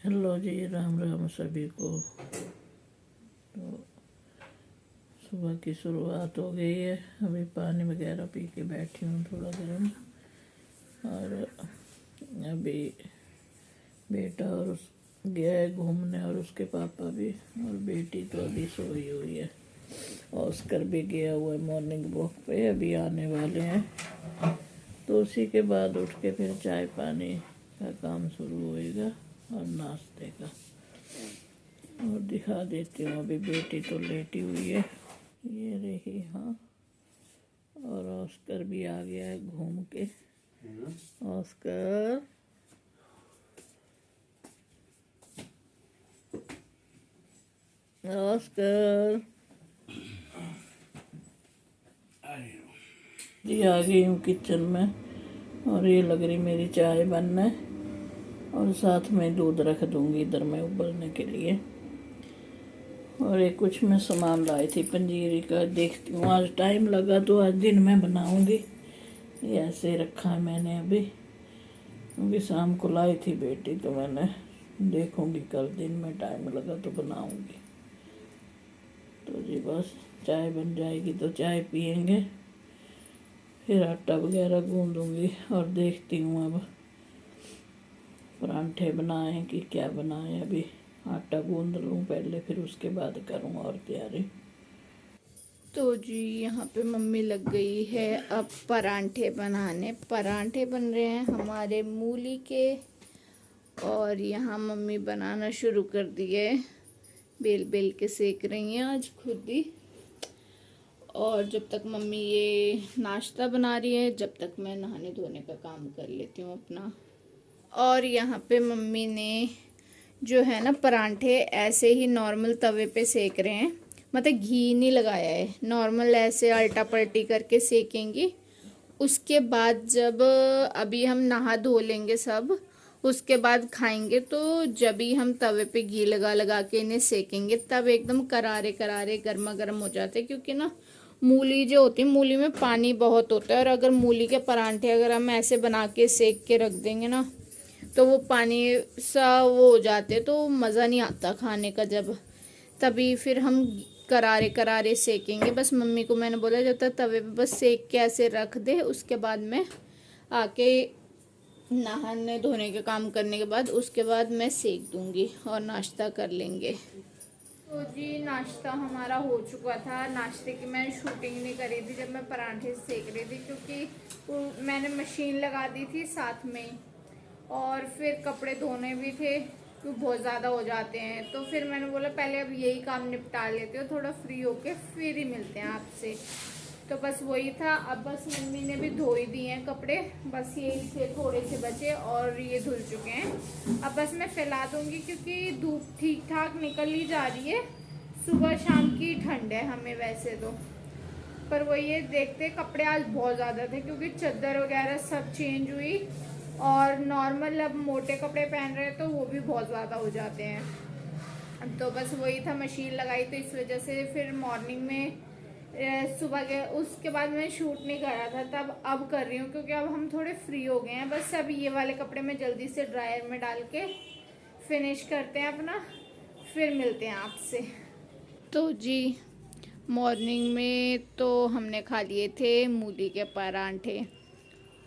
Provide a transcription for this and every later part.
Hello जी, राम राम सभी को। तो सुबह की शुरुआत हो गई है। अभी पानी वगैरह पी के बैठी हूँ थोड़ा गर्म। और अभी बेटा गया है घूमने, और उसके पापा भी, और बेटी तो अभी सोई हुई है। ऑस्कर भी गया हुआ है मॉर्निंग वॉक पे, अभी आने वाले हैं। तो उसी के बाद उठ के फिर चाय पानी का काम शुरू होएगा और नाश्ते का। और दिखा देती हूँ, अभी बेटी तो लेटी हुई है, ये रही। हाँ, और ऑस्कर भी आ गया है घूम के। ऑस्कर, ऑस्कर जी, आ गई हूँ किचन में। और ये लग रही मेरी चाय बनने, और साथ में दूध रख दूँगी इधर में उबलने के लिए। और एक कुछ मैं सामान लाई थी पंजीरी का, देखती हूँ आज टाइम लगा तो आज दिन में बनाऊंगी। ये ऐसे रखा है मैंने अभी शाम को लाई थी बेटी, तो मैंने देखूंगी कल दिन में टाइम लगा तो बनाऊंगी। तो जी बस चाय बन जाएगी तो चाय पियेंगे, फिर आटा वगैरह गूंदूंगी। और देखती हूँ अब परांठे बनाएं कि क्या बनाएं। अभी आटा गूंद लूँ पहले, फिर उसके बाद करूँ और तैयारी। तो जी यहाँ पे मम्मी लग गई है अब परांठे बनाने। परांठे बन रहे हैं हमारे मूली के, और यहाँ मम्मी बनाना शुरू कर दिए। बेल बेल के सेक रही हैं आज खुद ही। और जब तक मम्मी ये नाश्ता बना रही है, जब तक मैं नहाने धोने का काम कर लेती हूँ अपना। और यहाँ पे मम्मी ने जो है ना परांठे ऐसे ही नॉर्मल तवे पे सेक रहे हैं, मतलब घी नहीं लगाया है, नॉर्मल ऐसे अल्टा पलटी करके सेकेंगी। उसके बाद जब अभी हम नहा धो लेंगे सब, उसके बाद खाएंगे, तो जब भी हम तवे पे घी लगा लगा के इन्हें सेकेंगे तब एकदम करारे करारे गर्मा गर्म हो जाते हैं। क्योंकि ना मूली जो होती है, मूली में पानी बहुत होता है, और अगर मूली के परांठे अगर हम ऐसे बना के सेक के रख देंगे ना, तो वो पानी सा वो हो जाते, तो मज़ा नहीं आता खाने का। जब तभी फिर हम करारे करारे सेकेंगे। बस मम्मी को मैंने बोला जब तक तवे पे बस सेक के ऐसे रख दे, उसके बाद में आके नहाने धोने के काम करने के बाद उसके बाद मैं सेक दूंगी और नाश्ता कर लेंगे। तो जी नाश्ता हमारा हो चुका था। नाश्ते की मैं शूटिंग नहीं करी थी जब मैं परांठे सेक रही थी, क्योंकि मैंने मशीन लगा दी थी साथ में, और फिर कपड़े धोने भी थे क्योंकि बहुत ज़्यादा हो जाते हैं। तो फिर मैंने बोला पहले अब यही काम निपटा लेते हो, थोड़ा फ्री होके फिर ही मिलते हैं आपसे। तो बस वही था। अब बस मम्मी ने भी धो ही दिए हैं कपड़े, बस यही थे थोड़े से बचे, और ये धुल चुके हैं। अब बस मैं फैला दूंगी क्योंकि धूप ठीक ठाक निकल ही जा रही है। सुबह शाम की ठंड है हमें वैसे तो, पर वो ये देखते कपड़े आज बहुत ज़्यादा थे क्योंकि चादर वगैरह सब चेंज हुई, और नॉर्मल अब मोटे कपड़े पहन रहे हैं तो वो भी बहुत ज़्यादा हो जाते हैं। तो बस वही था, मशीन लगाई तो इस वजह से फिर मॉर्निंग में सुबह के उसके बाद मैं शूट नहीं करा था, तब अब कर रही हूँ क्योंकि अब हम थोड़े फ्री हो गए हैं। बस अब ये वाले कपड़े मैं जल्दी से ड्रायर में डाल के फिनिश करते हैं अपना, फिर मिलते हैं आपसे। तो जी मॉर्निंग में तो हमने खा लिए थे मूली के परांठे,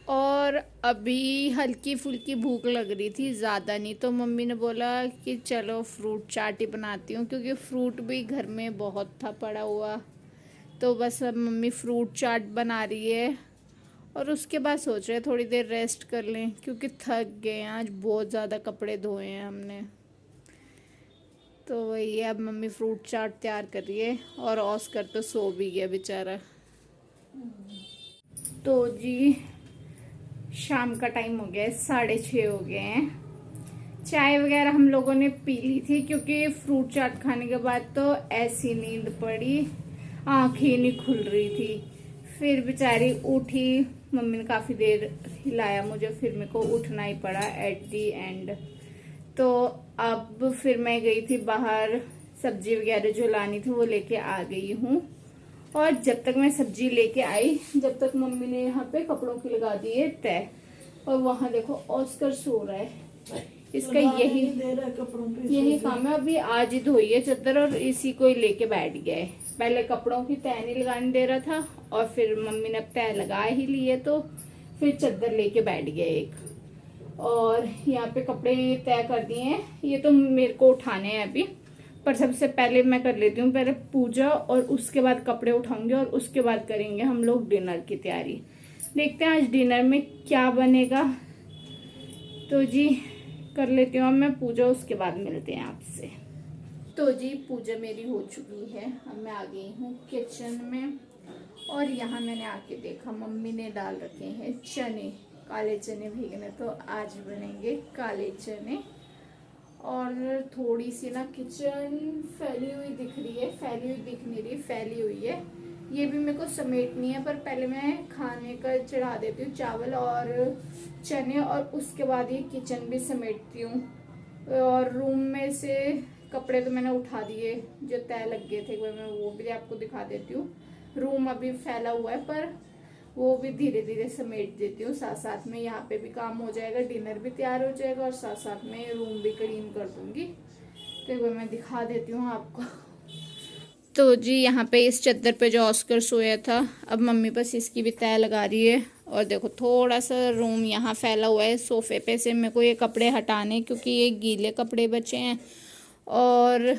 और अभी हल्की फुल्की भूख लग रही थी, ज़्यादा नहीं। तो मम्मी ने बोला कि चलो फ्रूट चाट ही बनाती हूँ, क्योंकि फ्रूट भी घर में बहुत था पड़ा हुआ। तो बस अब मम्मी फ्रूट चाट बना रही है, और उसके बाद सोच रहे थोड़ी देर रेस्ट कर लें क्योंकि थक गए हैं, आज बहुत ज़्यादा कपड़े धोए हैं हमने। तो वही है, अब मम्मी फ्रूट चाट तैयार कर रही है, और ऑस्कर तो सो भी गया बेचारा। तो जी शाम का टाइम हो गया है, 6:30 हो गए हैं। चाय वगैरह हम लोगों ने पी ली थी क्योंकि फ्रूट चाट खाने के बाद तो ऐसी नींद पड़ी, आंखें नहीं खुल रही थी। फिर बेचारी उठी, मम्मी ने काफ़ी देर हिलाया मुझे, फिर मेरे को उठना ही पड़ा एट दी एंड। तो अब फिर मैं गई थी बाहर, सब्जी वगैरह जो लानी थी वो लेके आ गई हूँ। और जब तक मैं सब्जी लेके आई, जब तक मम्मी ने यहाँ पे कपड़ों की लगा दी है तय। और वहां देखो ऑस्कर सो रहा है, इसका यही दे रहा है कपड़ों पे। यही काम है। अभी आज ही धोई है चादर और इसी को ही लेके बैठ गया है। पहले कपड़ों की तह नहीं लगाने दे रहा था और फिर मम्मी ने अब तह लगा ही ली है तो फिर चादर लेके बैठ गया एक। और यहाँ पे कपड़े तय कर दिए हैं। ये तो मेरे को उठाने हैं अभी, पर सबसे पहले मैं कर लेती हूँ पहले पूजा और उसके बाद कपड़े उठाऊंगे और उसके बाद करेंगे हम लोग डिनर की तैयारी। देखते हैं आज डिनर में क्या बनेगा। तो जी कर लेती हूँ मैं पूजा, उसके बाद मिलते हैं आपसे। तो जी पूजा मेरी हो चुकी है। अब मैं आ गई हूँ किचन में और यहाँ मैंने आके देखा मम्मी ने डाल रखे हैं चने, काले चने भीगने। तो आज बनेंगे काले चने। और थोड़ी सी ना किचन फैली हुई दिख रही है, फैली हुई दिख नहीं रही, फैली हुई है। ये भी मेरे को समेटनी है, पर पहले मैं खाने का चढ़ा देती हूँ चावल और चने और उसके बाद ये किचन भी समेटती हूँ। और रूम में से कपड़े तो मैंने उठा दिए जो तय लग गए थे, मैं वो भी आपको दिखा देती हूँ। रूम अभी फैला हुआ है पर वो भी धीरे धीरे समेट देती हूँ। साथ साथ में यहाँ पे भी काम हो जाएगा, डिनर भी तैयार हो जाएगा और साथ साथ में रूम भी क्लीन कर दूंगी। तो एक बार मैं दिखा देती हूँ आपको। तो जी यहाँ पे इस चादर पे जो ऑस्कर सोया था, अब मम्मी बस इसकी भी तय लगा रही है। और देखो थोड़ा सा रूम यहाँ फैला हुआ है, सोफे पे से मेरे को ये कपड़े हटाने क्योंकि ये गीले कपड़े बचे हैं। और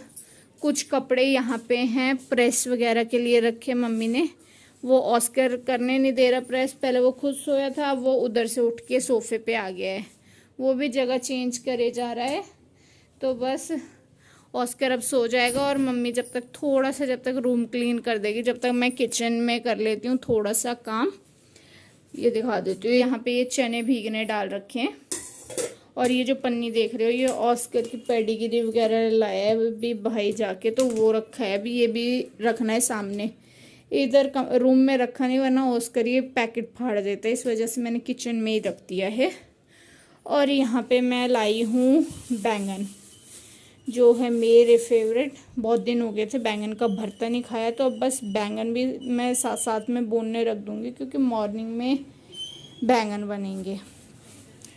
कुछ कपड़े यहाँ पे हैं प्रेस वगैरह के लिए रखे मम्मी ने, वो ऑस्कर करने नहीं दे रहा प्रेस। पहले वो खुद सोया था, वो उधर से उठ के सोफे पे आ गया है, वो भी जगह चेंज करे जा रहा है। तो बस ऑस्कर अब सो जाएगा और मम्मी जब तक रूम क्लीन कर देगी, जब तक मैं किचन में कर लेती हूँ थोड़ा सा काम। ये दिखा देती हूँ, यहाँ पे ये चने भीगने डाल रखे हैं। और ये जो पन्नी देख रहे हो ये ऑस्कर की पेडिग्री वगैरह लाया है अभी भाई जाके, तो वो रखा है। अभी ये भी रखना है सामने, इधर रूम में रखा नहीं वरना ऑस्कर ये पैकेट फाड़ देता है, इस वजह से मैंने किचन में ही रख दिया है। और यहाँ पे मैं लाई हूँ बैंगन, जो है मेरे फेवरेट। बहुत दिन हो गए थे बैंगन का भरता नहीं खाया, तो अब बस बैंगन भी मैं साथ साथ में भूनने रख दूँगी क्योंकि मॉर्निंग में बैंगन बनेंगे।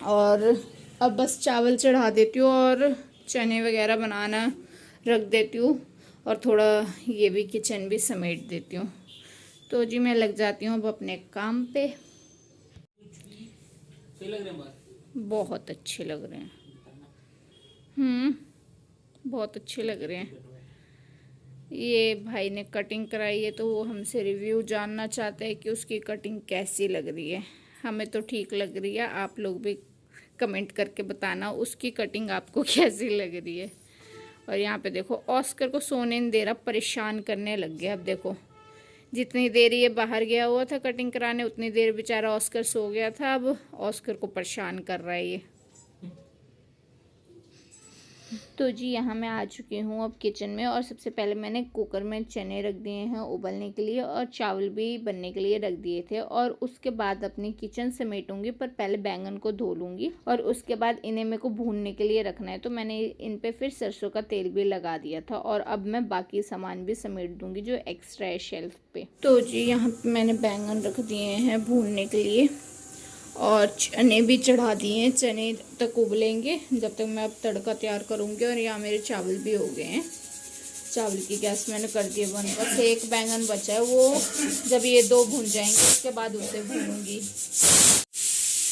और अब बस चावल चढ़ा देती हूँ और चने वगैरह बनाना रख देती हूँ और थोड़ा ये भी किचन भी समेट देती हूँ। तो जी मैं लग जाती हूँ अब अपने काम पे। बहुत अच्छे लग रहे हैं, बहुत अच्छे लग रहे हैं। ये भाई ने कटिंग कराई है तो वो हमसे रिव्यू जानना चाहते हैं कि उसकी कटिंग कैसी लग रही है। हमें तो ठीक लग रही है, आप लोग भी कमेंट करके बताना उसकी कटिंग आपको कैसी लग रही है। और यहाँ पे देखो ऑस्कर को सोने नहीं दे रहा, परेशान करने लग गया। अब देखो जितनी देर ये बाहर गया हुआ था कटिंग कराने उतनी देर बेचारा ऑस्कर सो गया था, अब ऑस्कर को परेशान कर रहा है ये। तो जी यहाँ मैं आ चुकी हूँ अब किचन में और सबसे पहले मैंने कुकर में चने रख दिए हैं उबलने के लिए और चावल भी बनने के लिए रख दिए थे। और उसके बाद अपनी किचन समेटूंगी, पर पहले बैंगन को धो लूँगी और उसके बाद इन्हें मेरे को भूनने के लिए रखना है। तो मैंने इन पे फिर सरसों का तेल भी लगा दिया था और अब मैं बाकी सामान भी समेट दूँगी जो एक्स्ट्रा है शेल्फ पे। तो जी यहाँ पर मैंने बैंगन रख दिए हैं भूनने के लिए और चने भी चढ़ा दिए हैं, चने तक उबलेंगे जब तक मैं अब तड़का तैयार करूँगी। और यहाँ मेरे चावल भी हो गए हैं, चावल की गैस मैंने कर दी बंद। बस एक बैंगन बचा है, वो जब ये दो भुन जाएंगे उसके बाद उसे भूनूंगी।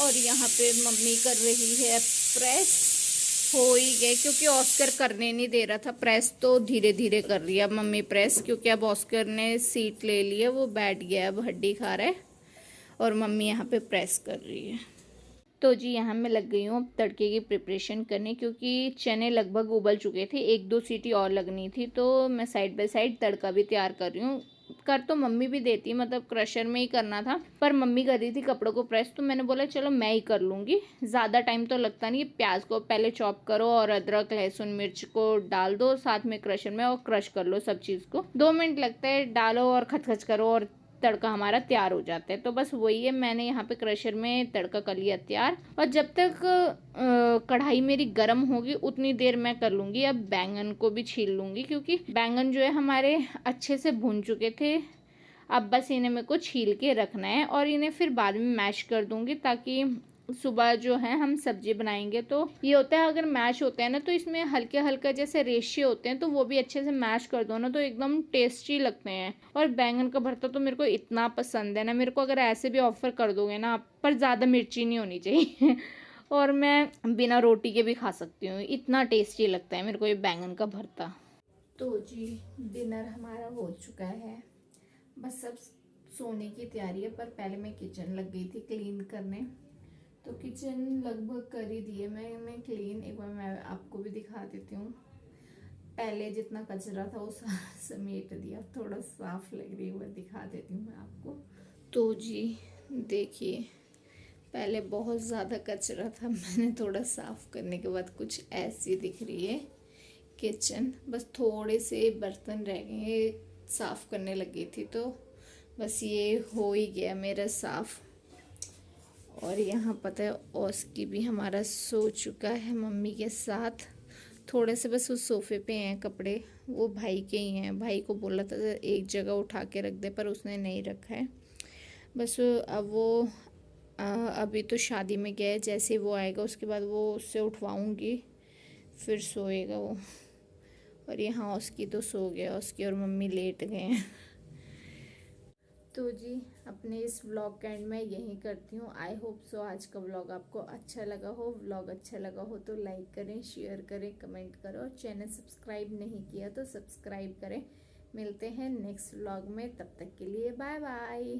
और यहाँ पे मम्मी कर रही है प्रेस, हो ही गए क्योंकि ऑस्कर करने नहीं दे रहा था प्रेस, तो धीरे धीरे कर रही है अब मम्मी प्रेस, क्योंकि अब ऑस्कर ने सीट ले ली है, वो बैठ गया अब हड्डी खा रहा है और मम्मी यहाँ पे प्रेस कर रही है। तो जी यहाँ मैं लग गई हूँ अब तड़के की प्रिपरेशन करने, क्योंकि चने लगभग उबल चुके थे, एक दो सीटी और लगनी थी। तो मैं साइड बाय साइड तड़का भी तैयार कर रही हूँ। कर तो मम्मी भी देती, मतलब क्रशर में ही करना था, पर मम्मी कर रही थी कपड़ों को प्रेस, तो मैंने बोला चलो मैं ही कर लूँगी, ज़्यादा टाइम तो लगता नहीं। प्याज को पहले चॉप करो और अदरक लहसुन मिर्च को डाल दो साथ में क्रशर में और क्रश कर लो सब चीज़ को, 2 मिनट लगता है, डालो और खचखच करो और तड़का हमारा तैयार हो जाता है। तो बस वही है, मैंने यहाँ पे क्रशर में तड़का कर लिया तैयार। और जब तक कढ़ाई मेरी गर्म होगी उतनी देर मैं कर लूँगी अब बैंगन को भी छील लूँगी, क्योंकि बैंगन जो है हमारे अच्छे से भून चुके थे। अब बस इन्हें मेरे को छील के रखना है और इन्हें फिर बाद में मैश कर दूँगी ताकि सुबह जो है हम सब्जी बनाएंगे। तो ये होता है अगर मैश होते हैं ना तो इसमें हल्के हल्के जैसे रेशे होते हैं, तो वो भी अच्छे से मैश कर दो ना तो एकदम टेस्टी लगते हैं। और बैंगन का भरता तो मेरे को इतना पसंद है ना, मेरे को अगर ऐसे भी ऑफर कर दोगे ना, पर ज़्यादा मिर्ची नहीं होनी चाहिए और मैं बिना रोटी के भी खा सकती हूँ, इतना टेस्टी लगता है मेरे को ये बैंगन का भरता। तो जी डिनर हमारा हो चुका है, बस सब सोने की तैयारी है। पर पहले मैं किचन लग गई थी क्लीन करने, तो किचन लगभग कर ही दी है मैंने क्लीन। एक बार मैं आपको भी दिखा देती हूँ। पहले जितना कचरा था वो समेट दिया, थोड़ा साफ लग रही है, एक बार दिखा देती हूँ मैं आपको। तो जी देखिए, पहले बहुत ज़्यादा कचरा था, मैंने थोड़ा साफ करने के बाद कुछ ऐसी दिख रही है किचन। बस थोड़े से बर्तन रह गए साफ करने लगी थी, तो बस ये हो ही गया मेरा साफ। और यहाँ पता है ओस्की भी हमारा सो चुका है मम्मी के साथ। थोड़े से बस उस सोफ़े पे हैं कपड़े, वो भाई के ही हैं। भाई को बोला था एक जगह उठा के रख दे, पर उसने नहीं रखा है। बस अब वो अभी तो शादी में गया है, जैसे वो आएगा उसके बाद वो उससे उठवाऊँगी, फिर सोएगा वो। और यहाँ ओस्की तो सो गया, ओस्की और मम्मी लेट गए हैं। तो जी अपने इस व्लॉग का एंड मैं यहीं करती हूँ। आई होप सो आज का व्लॉग आपको अच्छा लगा हो। व्लॉग अच्छा लगा हो तो लाइक करें, शेयर करें, कमेंट करो, और चैनल सब्सक्राइब नहीं किया तो सब्सक्राइब करें। मिलते हैं नेक्स्ट व्लॉग में, तब तक के लिए बाय बाय।